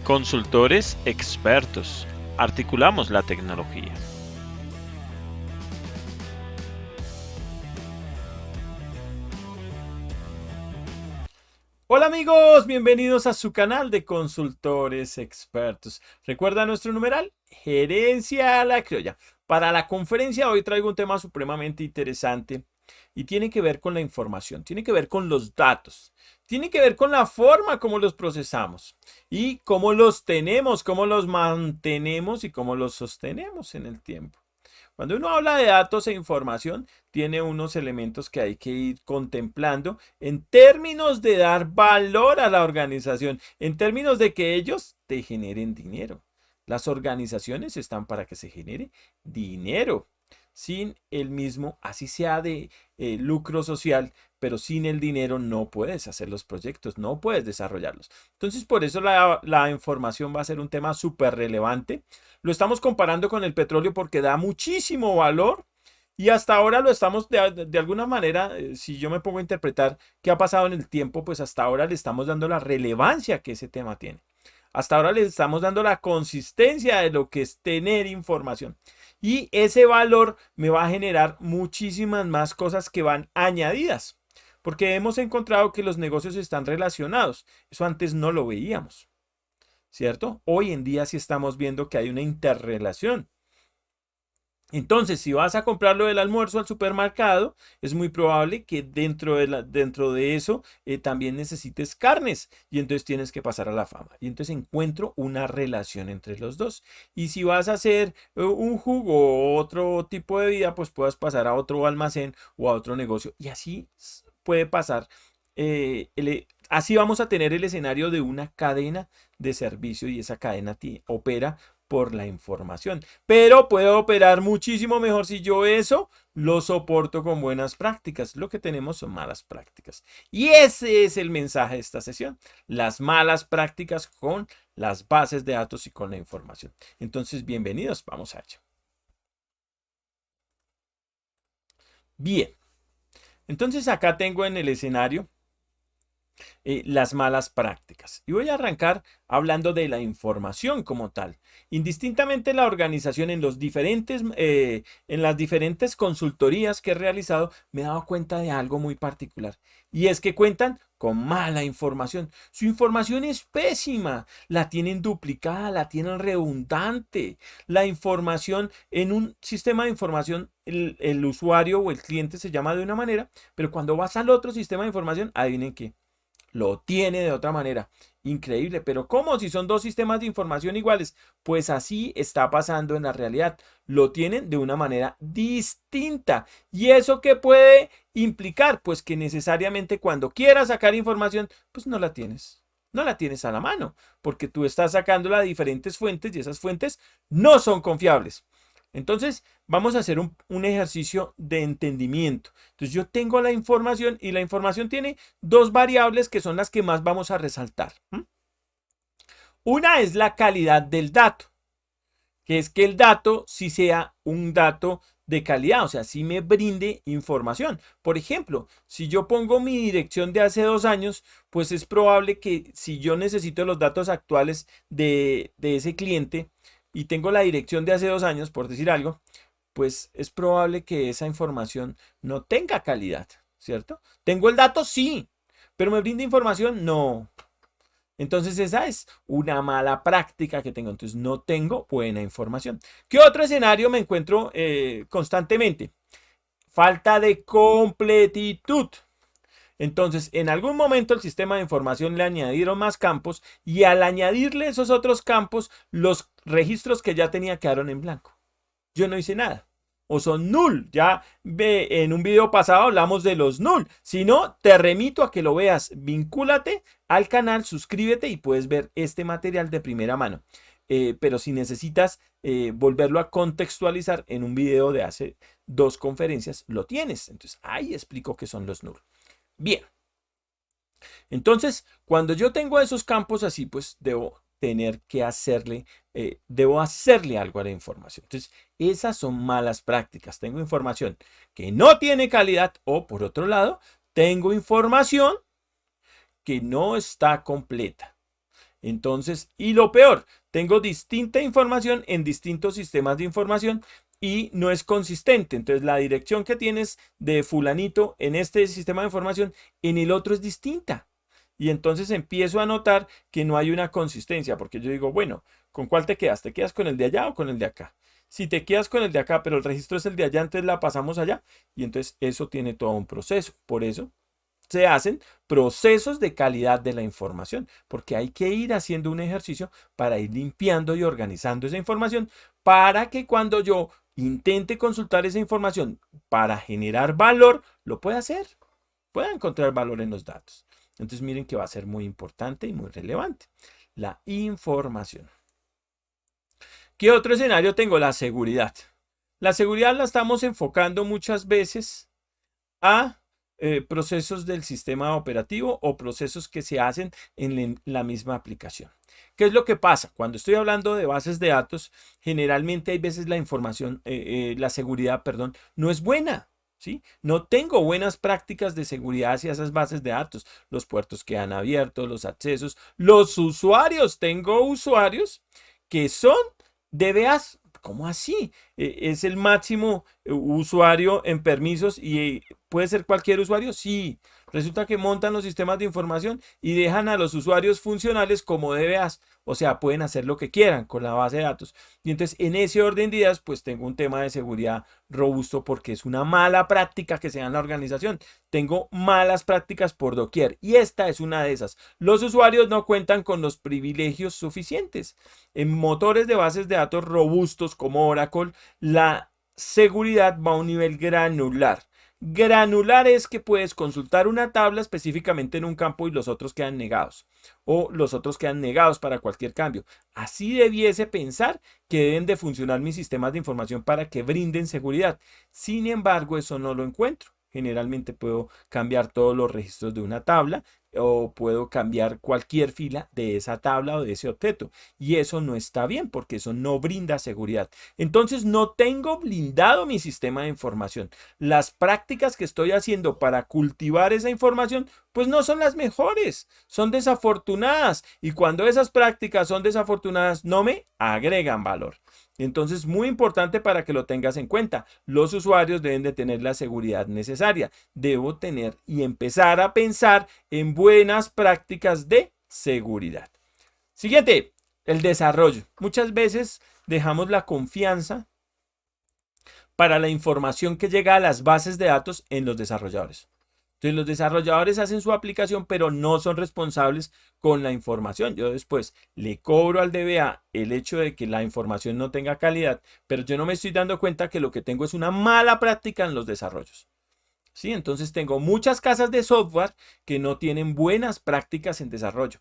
Consultores expertos. Articulamos la tecnología. Hola amigos, bienvenidos a su canal de consultores expertos. ¿Recuerda nuestro numeral? Gerencia a la criolla. Para la conferencia hoy traigo un tema supremamente interesante y tiene que ver con la información, tiene que ver con los datos, tiene que ver con la forma como los procesamos y cómo los tenemos, cómo los mantenemos y cómo los sostenemos en el tiempo. Cuando uno habla de datos e información, tiene unos elementos que hay que ir contemplando en términos de dar valor a la organización, en términos de que ellos te generen dinero. Las organizaciones están para que se genere dinero. Sin el mismo, así sea de lucro social, pero sin el dinero no puedes hacer los proyectos, no puedes desarrollarlos. Entonces, por eso la información va a ser un tema súper relevante. Lo estamos comparando con el petróleo porque da muchísimo valor y hasta ahora lo estamos de alguna manera, si yo me pongo a interpretar qué ha pasado en el tiempo, pues hasta ahora le estamos dando la relevancia que ese tema tiene. Hasta ahora le estamos dando la consistencia de lo que es tener información. Y ese valor me va a generar muchísimas más cosas que van añadidas. Porque hemos encontrado que los negocios están relacionados. Eso antes no lo veíamos. ¿Cierto? Hoy en día sí estamos viendo que hay una interrelación. Entonces, si vas a comprarlo del almuerzo al supermercado, es muy probable que dentro de eso también necesites carnes y entonces tienes que pasar a la fama. Y entonces encuentro una relación entre los dos. Y si vas a hacer un jugo o otro tipo de vida, pues puedas pasar a otro almacén o a otro negocio. Y así puede pasar. Así vamos a tener el escenario de una cadena de servicio y esa cadena opera por la información. Pero puede operar muchísimo mejor si yo eso lo soporto con buenas prácticas. Lo que tenemos son malas prácticas. Y ese es el mensaje de esta sesión. Las malas prácticas con las bases de datos y con la información. Entonces, bienvenidos, vamos a ello. Bien, entonces acá tengo en el escenario las malas prácticas. Y voy a arrancar hablando de la información como tal. Indistintamente la organización en las diferentes consultorías que he realizado, me he dado cuenta de algo muy particular. Y es que cuentan con mala información. Su información es pésima. La tienen duplicada, la tienen redundante. La información en un sistema de información, el usuario o el cliente se llama de una manera, pero cuando vas al otro sistema de información, adivinen qué, lo tiene de otra manera. Increíble, pero ¿cómo si son dos sistemas de información iguales? Pues así está pasando en la realidad. Lo tienen de una manera distinta. ¿Y eso qué puede implicar? Pues que necesariamente cuando quieras sacar información, pues no la tienes. No la tienes a la mano, porque tú estás sacándola de diferentes fuentes y esas fuentes no son confiables. Entonces, vamos a hacer un ejercicio de entendimiento. Entonces, yo tengo la información y la información tiene dos variables que son las que más vamos a resaltar. Una es la calidad del dato, que es que el dato sí sea un dato de calidad, o sea, sí me brinde información. Por ejemplo, si yo pongo mi dirección de hace 2 años, pues es probable que si yo necesito los datos actuales de ese cliente y tengo la dirección de hace 2 años, por decir algo, pues es probable que esa información no tenga calidad, ¿cierto? ¿Tengo el dato? Sí, pero ¿me brinda información? No. Entonces esa es una mala práctica que tengo. Entonces no tengo buena información. ¿Qué otro escenario me encuentro constantemente? Falta de completitud. Entonces, en algún momento el sistema de información le añadieron más campos y al añadirle esos otros campos, los registros que ya tenía quedaron en blanco. Yo no hice nada. O son null. Ya en un video pasado hablamos de los null. Si no, te remito a que lo veas. Vincúlate al canal, suscríbete y puedes ver este material de primera mano. Pero si necesitas volverlo a contextualizar en un video de hace 2 conferencias, lo tienes. Entonces ahí explico qué son los null. Bien. Entonces, cuando yo tengo esos campos así, pues debo hacerle algo a la información. Entonces, esas son malas prácticas. Tengo información que no tiene calidad o, por otro lado, tengo información que no está completa. Entonces, y lo peor, tengo distinta información en distintos sistemas de información y no es consistente. Entonces, la dirección que tienes de fulanito en este sistema de información, en el otro es distinta. Y entonces empiezo a notar que no hay una consistencia, porque yo digo, bueno, ¿con cuál te quedas? ¿Te quedas con el de allá o con el de acá? Si te quedas con el de acá, pero el registro es el de allá, entonces la pasamos allá. Y entonces eso tiene todo un proceso. Por eso se hacen procesos de calidad de la información, porque hay que ir haciendo un ejercicio para ir limpiando y organizando esa información para que cuando yo intente consultar esa información para generar valor, lo pueda hacer, pueda encontrar valor en los datos. Entonces miren que va a ser muy importante y muy relevante. La información. ¿Qué otro escenario tengo? La seguridad. La seguridad la estamos enfocando muchas veces a procesos del sistema operativo o procesos que se hacen en la misma aplicación. ¿Qué es lo que pasa? Cuando estoy hablando de bases de datos, generalmente hay veces la información, la seguridad, perdón, no es buena. ¿Sí? No tengo buenas prácticas de seguridad hacia esas bases de datos. Los puertos quedan abiertos, los accesos, los usuarios. Tengo usuarios que son DBAs. ¿Cómo así? ¿Es el máximo usuario en permisos y puede ser cualquier usuario? Sí. Resulta que montan los sistemas de información y dejan a los usuarios funcionales como DBAs. O sea, pueden hacer lo que quieran con la base de datos. Y entonces, en ese orden de ideas, pues tengo un tema de seguridad robusto porque es una mala práctica que se da en la organización. Tengo malas prácticas por doquier y esta es una de esas. Los usuarios no cuentan con los privilegios suficientes. En motores de bases de datos robustos como Oracle, la seguridad va a un nivel granular. Granular es que puedes consultar una tabla específicamente en un campo y los otros quedan negados. O los otros quedan negados para cualquier cambio. Así debiese pensar que deben de funcionar mis sistemas de información para que brinden seguridad. Sin embargo, eso no lo encuentro. Generalmente puedo cambiar todos los registros de una tabla o puedo cambiar cualquier fila de esa tabla o de ese objeto. Y eso no está bien porque eso no brinda seguridad. Entonces no tengo blindado mi sistema de información. Las prácticas que estoy haciendo para cultivar esa información pues no son las mejores, son desafortunadas. Y cuando esas prácticas son desafortunadas no me agregan valor. Entonces, muy importante para que lo tengas en cuenta. Los usuarios deben de tener la seguridad necesaria. Debo tener y empezar a pensar en buenas prácticas de seguridad. Siguiente, el desarrollo. Muchas veces dejamos la confianza para la información que llega a las bases de datos en los desarrolladores. Entonces los desarrolladores hacen su aplicación, pero no son responsables con la información. Yo después le cobro al DBA el hecho de que la información no tenga calidad, pero yo no me estoy dando cuenta que lo que tengo es una mala práctica en los desarrollos. ¿Sí? Entonces tengo muchas casas de software que no tienen buenas prácticas en desarrollo,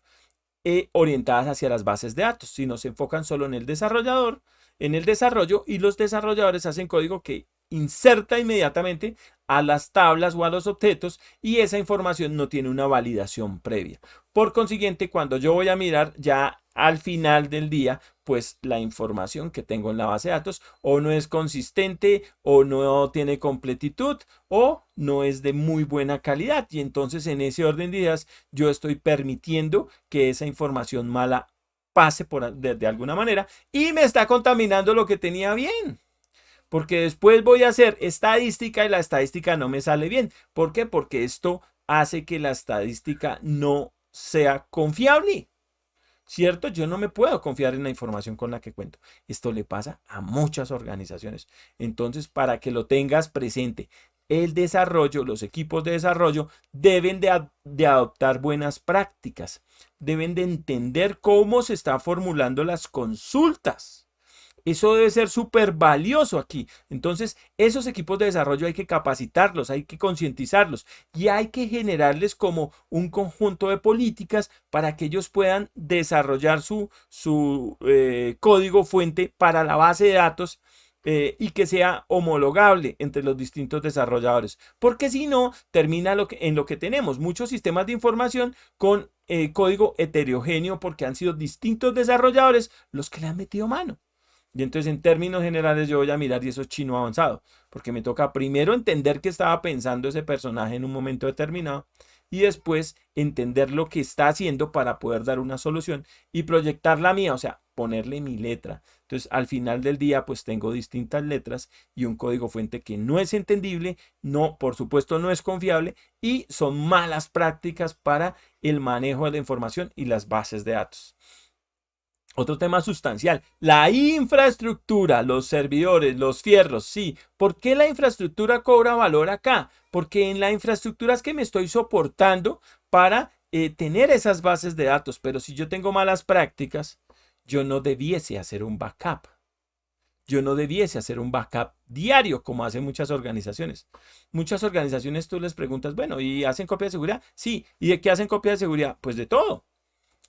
orientadas hacia las bases de datos, sino se enfocan solo en el desarrollador, en el desarrollo, y los desarrolladores hacen código que inserta inmediatamente a las tablas o a los objetos y esa información no tiene una validación previa. Por consiguiente, cuando yo voy a mirar ya al final del día, pues la información que tengo en la base de datos o no es consistente o no tiene completitud o no es de muy buena calidad. Y entonces en ese orden de ideas yo estoy permitiendo que esa información mala pase de alguna manera y me está contaminando lo que tenía bien. Porque después voy a hacer estadística y la estadística no me sale bien. ¿Por qué? Porque esto hace que la estadística no sea confiable. ¿Cierto? Yo no me puedo confiar en la información con la que cuento. Esto le pasa a muchas organizaciones. Entonces, para que lo tengas presente, el desarrollo, los equipos de desarrollo deben de adoptar buenas prácticas. Deben de entender cómo se están formulando las consultas. Eso debe ser súper valioso aquí. Entonces, esos equipos de desarrollo hay que capacitarlos, hay que concientizarlos y hay que generarles como un conjunto de políticas para que ellos puedan desarrollar su código fuente para la base de datos y que sea homologable entre los distintos desarrolladores. Porque si no, termina en lo que tenemos, muchos sistemas de información con código heterogéneo porque han sido distintos desarrolladores los que le han metido mano. Y entonces en términos generales yo voy a mirar y eso es chino avanzado, porque me toca primero entender qué estaba pensando ese personaje en un momento determinado y después entender lo que está haciendo para poder dar una solución y proyectar la mía, o sea, ponerle mi letra. Entonces, al final del día, pues tengo distintas letras y un código fuente que no es entendible, no, por supuesto, no es confiable y son malas prácticas para el manejo de la información y las bases de datos. Otro tema sustancial, la infraestructura, los servidores, los fierros, sí. ¿Por qué la infraestructura cobra valor acá? Porque en la infraestructura es que me estoy soportando para tener esas bases de datos, pero si yo tengo malas prácticas, yo no debiese hacer un backup. Yo no debiese hacer un backup diario como hacen muchas organizaciones. Muchas organizaciones tú les preguntas, bueno, ¿y hacen copia de seguridad? Sí. ¿Y de qué hacen copia de seguridad? Pues de todo.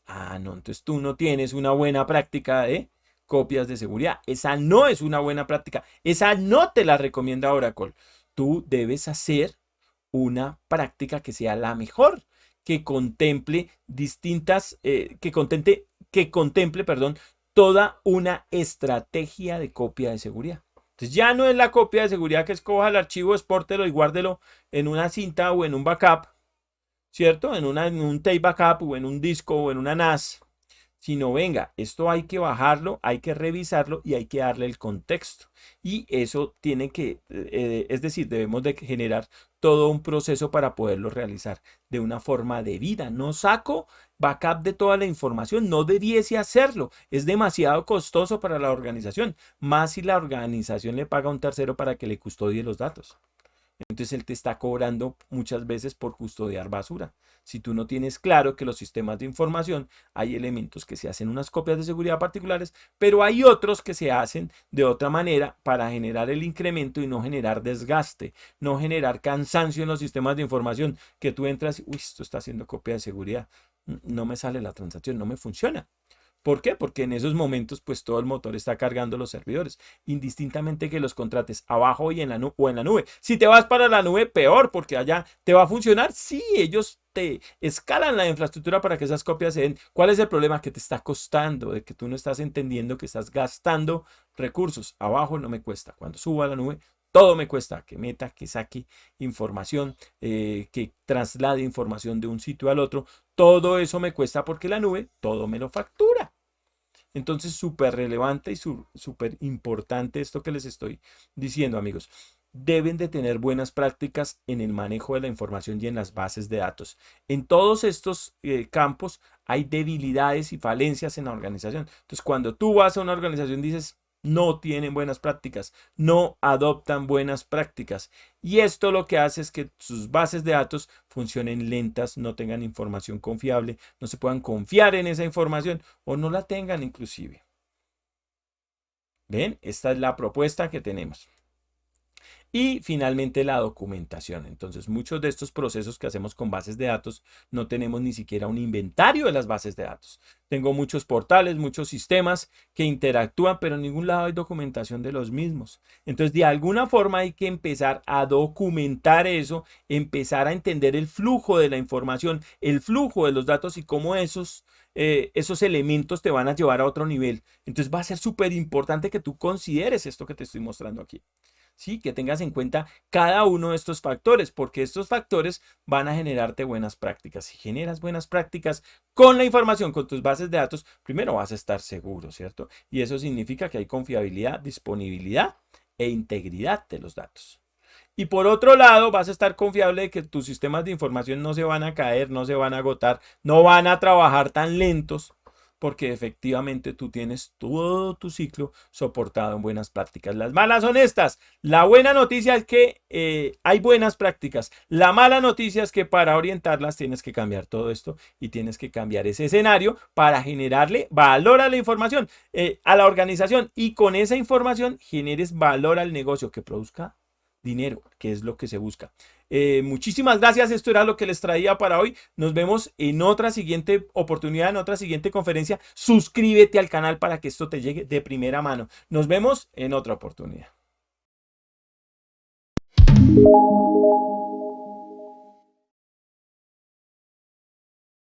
Ah, no, entonces tú no tienes una buena práctica de copias de seguridad. Esa no es una buena práctica. Esa no te la recomienda Oracle. Tú debes hacer una práctica que sea la mejor, que contemple distintas, perdón, toda una estrategia de copia de seguridad. Entonces ya no es la copia de seguridad que escoja el archivo, expórtelo y guárdelo en una cinta o en un backup, ¿cierto? En un tape backup o en un disco o en una NAS, sino venga, esto hay que bajarlo, hay que revisarlo y hay que darle el contexto. Y eso tiene que, es decir, debemos de generar todo un proceso para poderlo realizar de una forma debida. No saco backup de toda la información, no debiese hacerlo. Es demasiado costoso para la organización, más si la organización le paga a un tercero para que le custodie los datos. Entonces él te está cobrando muchas veces por custodiar basura. Si tú no tienes claro que los sistemas de información hay elementos que se hacen unas copias de seguridad particulares, pero hay otros que se hacen de otra manera para generar el incremento y no generar desgaste, no generar cansancio en los sistemas de información, que tú entras y, uy, esto está haciendo copia de seguridad, no me sale la transacción, no me funciona. ¿Por qué? Porque en esos momentos pues todo el motor está cargando los servidores, indistintamente que los contrates abajo y en la o en la nube. Si te vas para la nube, peor, porque allá te va a funcionar. Sí, ellos te escalan la infraestructura para que esas copias se den. ¿Cuál es el problema? Que te está costando, de que tú no estás entendiendo que estás gastando recursos. Abajo no me cuesta. Cuando subo a la nube, todo me cuesta, que meta, que saque información, que traslade información de un sitio al otro. Todo eso me cuesta porque la nube todo me lo factura. Entonces, súper relevante y súper importante esto que les estoy diciendo, amigos. Deben de tener buenas prácticas en el manejo de la información y en las bases de datos. En todos estos campos hay debilidades y falencias en la organización. Entonces, cuando tú vas a una organización, dices, no tienen buenas prácticas, no adoptan buenas prácticas. Y esto lo que hace es que sus bases de datos funcionen lentas, no tengan información confiable, no se puedan confiar en esa información o no la tengan inclusive. ¿Ven? Esta es la propuesta que tenemos. Y finalmente la documentación. Entonces, muchos de estos procesos que hacemos con bases de datos no tenemos ni siquiera un inventario de las bases de datos. Tengo muchos portales, muchos sistemas que interactúan, pero en ningún lado hay documentación de los mismos. Entonces, de alguna forma hay que empezar a documentar eso, empezar a entender el flujo de la información, el flujo de los datos y cómo esos elementos te van a llevar a otro nivel. Entonces, va a ser súper importante que tú consideres esto que te estoy mostrando aquí. ¿Sí? Que tengas en cuenta cada uno de estos factores, porque estos factores van a generarte buenas prácticas. Si generas buenas prácticas con la información, con tus bases de datos, primero vas a estar seguro, ¿cierto? Y eso significa que hay confiabilidad, disponibilidad e integridad de los datos. Y por otro lado, vas a estar confiable de que tus sistemas de información no se van a caer, no se van a agotar, no van a trabajar tan lentos, porque efectivamente tú tienes todo tu ciclo soportado en buenas prácticas. Las malas son estas. La buena noticia es que hay buenas prácticas. La mala noticia es que para orientarlas tienes que cambiar todo esto y tienes que cambiar ese escenario para generarle valor a la información, a la organización, y con esa información generes valor al negocio que produzca dinero, que es lo que se busca. Muchísimas gracias. Esto era lo que les traía para hoy. Nos vemos en otra siguiente oportunidad, en otra siguiente conferencia. Suscríbete al canal para que esto te llegue de primera mano. Nos vemos en otra oportunidad.